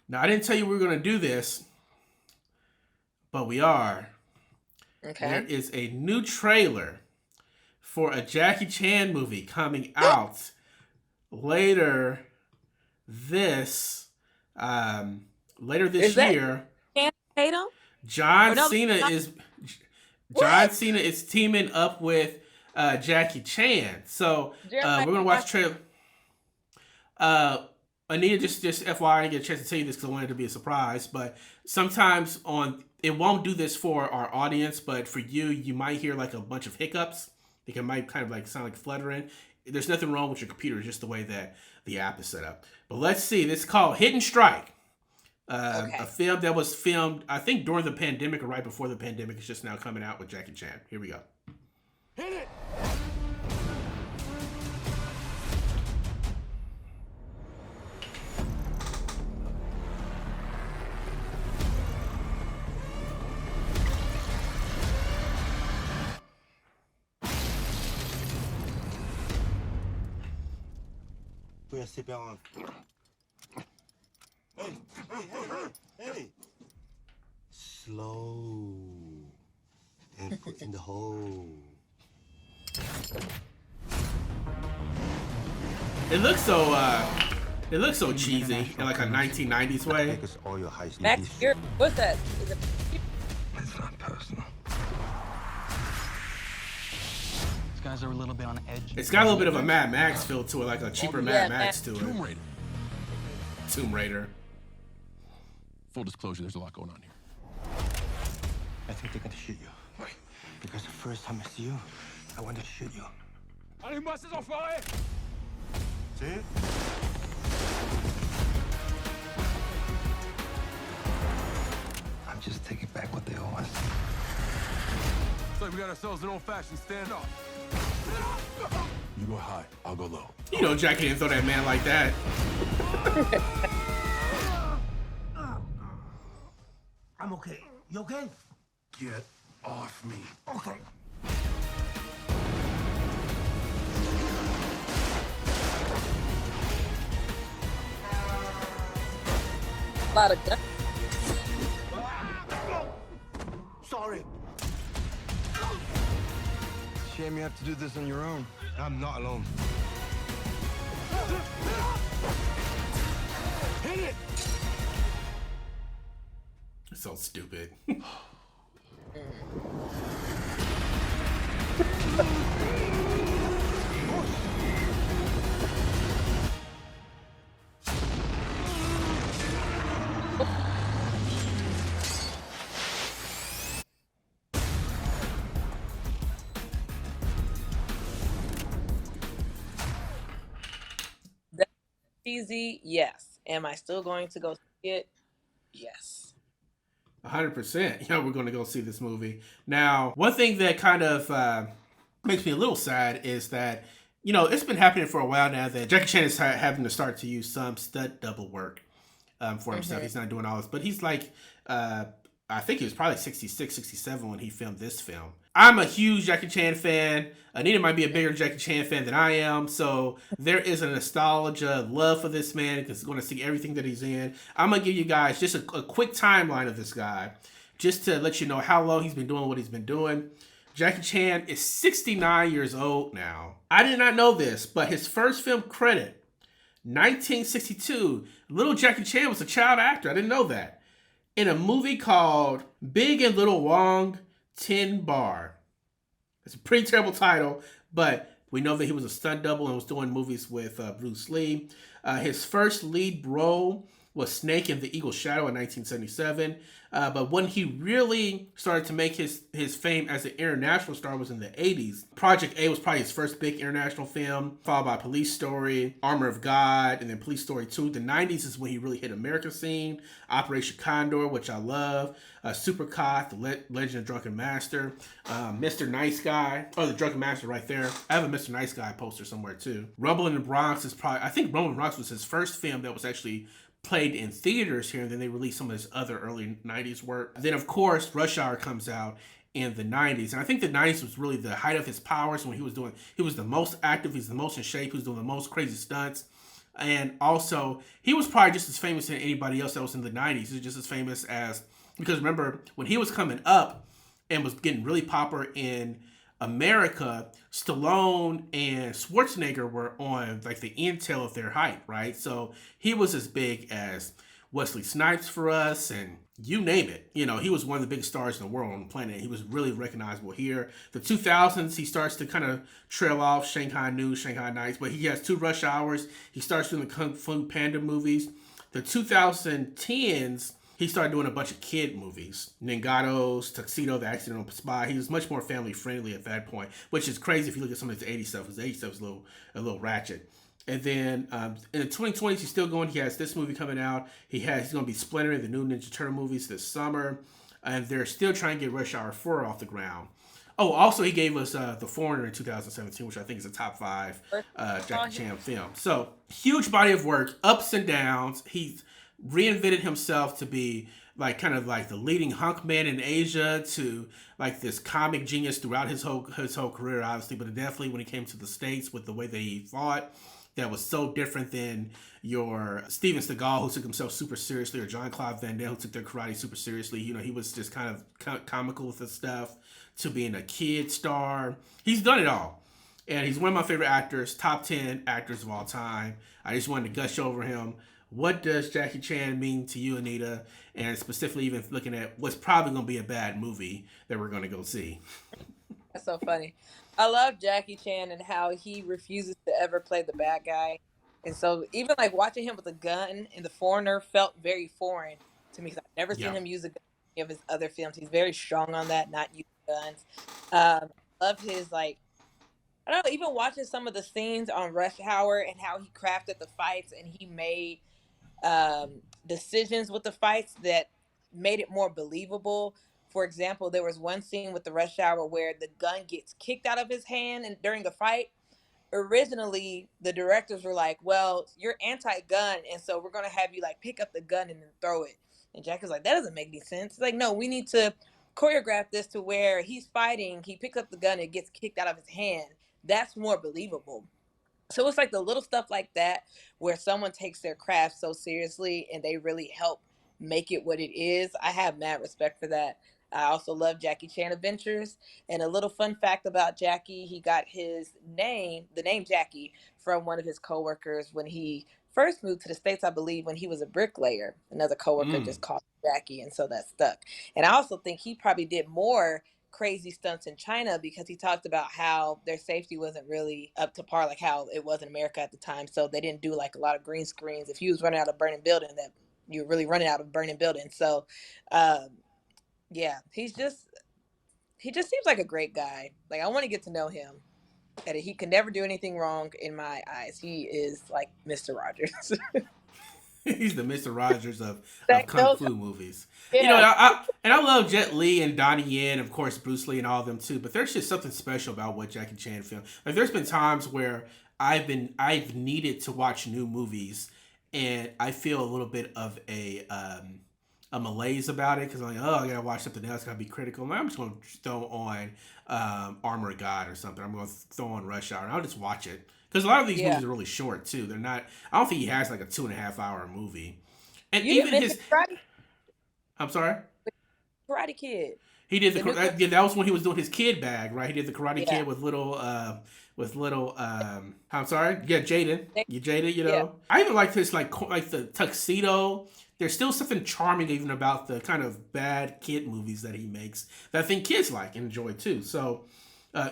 Now, I didn't tell you we were going to do this, but we are. There Okay. is a new trailer for a Jackie Chan movie coming out later this um, later Is this that year. Channing Tatum? John Or no? Cena is John What? Cena is teaming up with Jackie Chan. So Jeremiah we're gonna watch got the trailer. Uh, Anita, just FYI, I didn't get a chance to tell you this because I wanted it to be a surprise. But sometimes on it won't do this for our audience, but for you, you might hear like a bunch of hiccups. It might kind of like sound like fluttering. There's nothing wrong with your computer, just the way that the app is set up. But let's see. This is called Hidden Strike. A Okay. film that was filmed, I think, during the pandemic or right before the pandemic. Is just now coming out with Jackie Chan. Here we go. Hit it! Put your seatbelt on. Hey, hey. Slow. And put in the hole. It looks so it looks so cheesy in like a 1990s way. Take us all your high speed. Max, what's that? Is it It's not personal. These guys are a little bit on edge. It's got a little bit of a Mad Max feel to it, like a cheaper Mad Max to Tomb it. Raider. Tomb Raider. Full disclosure, there's a lot going on here. I think they're gonna shoot you. Why? Because the first time I see you, I wanted to shoot you. Animais on fire! See it? I'm just taking back what they owe us. Looks like we got ourselves an old-fashioned standoff. You go high, I'll go low. You know Jackie didn't throw that man like that. I'm okay. You okay? Get off me. Okay. a lot of guns? Sorry. Shame you have to do this on your own. I'm not alone. Hit it! It's so stupid. That's cheesy? Yes. Am I still going to go see it? Yes. 100%. You know, we're going to go see this movie. Now, one thing that kind of makes me a little sad is that, you know, it's been happening for a while now that Jackie Chan is having to start to use some stunt double work for himself. He's not doing all this, but he's like, I think he was probably 66, 67 when he filmed this film. I'm a huge Jackie Chan fan. Anita might be a bigger Jackie Chan fan than I am. So there is a nostalgia, love for this man because he's going to see everything that he's in. I'm going to give you guys just a quick timeline of this guy just to let you know how long he's been doing what he's been doing. Jackie Chan is 69 years old now. I did not know this, but his first film credit, 1962, little Jackie Chan was a child actor. I didn't know that. In a movie called Big and Little Wong Tin Bar. It's a pretty terrible title, but we know that he was a stunt double and was doing movies with Bruce Lee. His first lead role was Snake in the Eagle's Shadow in 1977. But when he really started to make his fame as an international star was in the 80s. Project A was probably his first big international film, followed by Police Story, Armor of God, and then Police Story 2. The 90s is when he really hit American scene. Operation Condor, which I love. Super Cop, The Legend of Drunken Master. Mr. Nice Guy. Oh, the Drunken Master right there. I have a Mr. Nice Guy poster somewhere too. Rumble in the Bronx is probably, I think Rumble in the Bronx was his first film that was actually played in theaters here, and then they released some of his other early 90s work. Then, of course, Rush Hour comes out in the 90s, and I think the 90s was really the height of his powers when he was the most active, he's the most in shape, he was doing the most crazy stunts. And also, he was probably just as famous as anybody else that was in the 90s. He was just as famous as, because remember, when he was coming up and was getting really popular in America, Stallone and Schwarzenegger were on like the intel of their hype, right? So he was as big as Wesley Snipes for us, and you name it. You know, he was one of the biggest stars in the world on the planet. He was really recognizable here. The 2000s, he starts to kind of trail off Shanghai News, Shanghai Nights, but he has 2 Rush Hours. He starts doing the Kung Fu Panda movies. The 2010s, he started doing a bunch of kid movies. Ningados, Tuxedo, The Accidental Spy. He was much more family friendly at that point, which is crazy if you look at some of his 80s stuff. His 80s stuff is a little ratchet. And then in the 2020s, he's still going. He has this movie coming out. He's going to be Splinter in the new Ninja Turtle movies this summer. And they're still trying to get Rush Hour 4 off the ground. Oh, also, he gave us The Foreigner in 2017, which I think is a top 5 Jackie Chan film. So, huge body of work, ups and downs. He's reinvented himself to be like kind of like the leading hunk man in Asia, to like this comic genius throughout his whole career, obviously, but definitely when it came to the States with the way that he fought, that was so different than your Steven Seagal, who took himself super seriously, or Jean-Claude Van Damme, who took their karate super seriously. You know, he was just kind of comical with the stuff, to being a kid star. He's done it all. And he's one of my favorite actors, top 10 actors of all time. I just wanted to gush over him. What does Jackie Chan mean to you, Anita? And specifically even looking at what's probably going to be a bad movie that we're going to go see. That's so funny. I love Jackie Chan and how he refuses to ever play the bad guy. And so even like watching him with a gun in The Foreigner felt very foreign to me, because I've never seen Yeah. him use a gun in any of his other films. He's very strong on that, not using guns. Love his like, I don't know, even watching some of the scenes on Rush Hour and how he crafted the fights, and he made decisions with the fights that made it more believable. For example, there was one scene with the Rush Hour where the gun gets kicked out of his hand and during the fight. Originally, the directors were like, well, you're anti-gun, and so we're going to have you like pick up the gun and then throw it. And Jack was like, that doesn't make any sense. It's like, no, we need to choreograph this to where he's fighting, he picks up the gun, and it gets kicked out of his hand. That's more believable. So it's like the little stuff like that where someone takes their craft so seriously and they really help make it what it is. I have mad respect for that. I also love Jackie Chan Adventures. And a little fun fact about Jackie, he got his name, the name Jackie, from one of his coworkers when he first moved to the States, I believe, when he was a bricklayer. Another coworker just called him Jackie, and so that stuck. And I also think he probably did more crazy stunts in China because he talked about how their safety wasn't really up to par, like how it was in America at the time. So they didn't do like a lot of green screens. If you was running out of burning building, that you're really running out of burning building. So, yeah, he just seems like a great guy. Like I want to get to know him. And he can never do anything wrong in my eyes. He is like Mr. Rogers. He's the Mr. Rogers of That Kung goes- Fu movies. Yeah. You know, I love Jet Li and Donnie Yen, of course, Bruce Lee and all of them too. But there's just something special about what Jackie Chan filmed. Like there's been times where I've needed to watch new movies, and I feel a little bit of a malaise about it because I'm like, oh, I gotta watch something else. Gotta be critical. I'm just gonna throw on Armor of God or something. I'm gonna throw on Rush Hour, and I'll just watch it. Because a lot of these movies are really short too. They're not. I don't think he has like a 2.5 hour movie. And You even didn't his. mention I'm sorry. Karate Kid. He did that was when he was doing his kid bag, right? He did the Karate Kid with little. I'm sorry. Yeah, Jaden. You Jaden. You know. Yeah. I even like this like the tuxedo. There's still something charming even about the kind of bad kid movies that he makes that I think kids like and enjoy too. So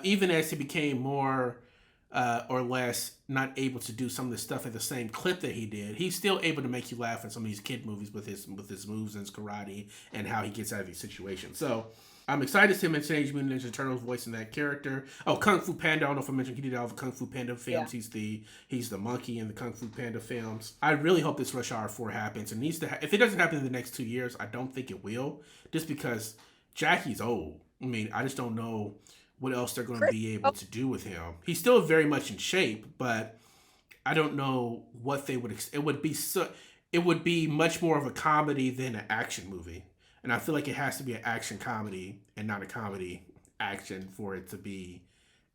even as he became more or less not able to do some of the stuff at the same clip that he did, he's still able to make you laugh in some of these kid movies with his moves and his karate and how he gets out of these situations. So I'm excited to see him in Teenage Mutant Ninja Turtles voicing that character. Oh, Kung Fu Panda. I don't know if I mentioned he did all the Kung Fu Panda films. Yeah. He's the monkey in the Kung Fu Panda films. I really hope this Rush Hour 4 happens. It needs to. If it doesn't happen in the next 2 years, I don't think it will. Just because Jackie's old. I mean, I just don't know what else they're going to be able to do with him. He's still very much in shape, but I don't know what they would. It would be much more of a comedy than an action movie. And I feel like it has to be an action comedy and not a comedy action for it to be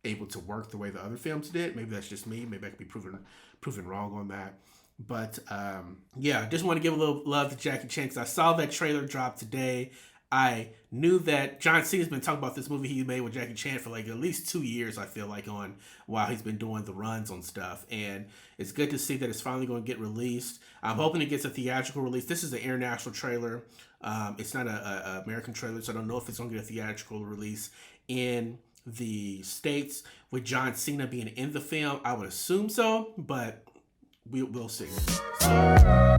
able to work the way the other films did. Maybe that's just me. Maybe I could be proven wrong on that. But yeah, just want to give a little love to Jackie Chan because I saw that trailer drop today. I knew that John Cena's been talking about this movie he made with Jackie Chan for like at least 2 years, I feel like, on while he's been doing the runs on stuff. And it's good to see that it's finally going to get released. I'm hoping it gets a theatrical release. This is an international trailer. It's not a American trailer, so I don't know if it's going to get a theatrical release in the States with John Cena being in the film. I would assume so, but we'll see. So,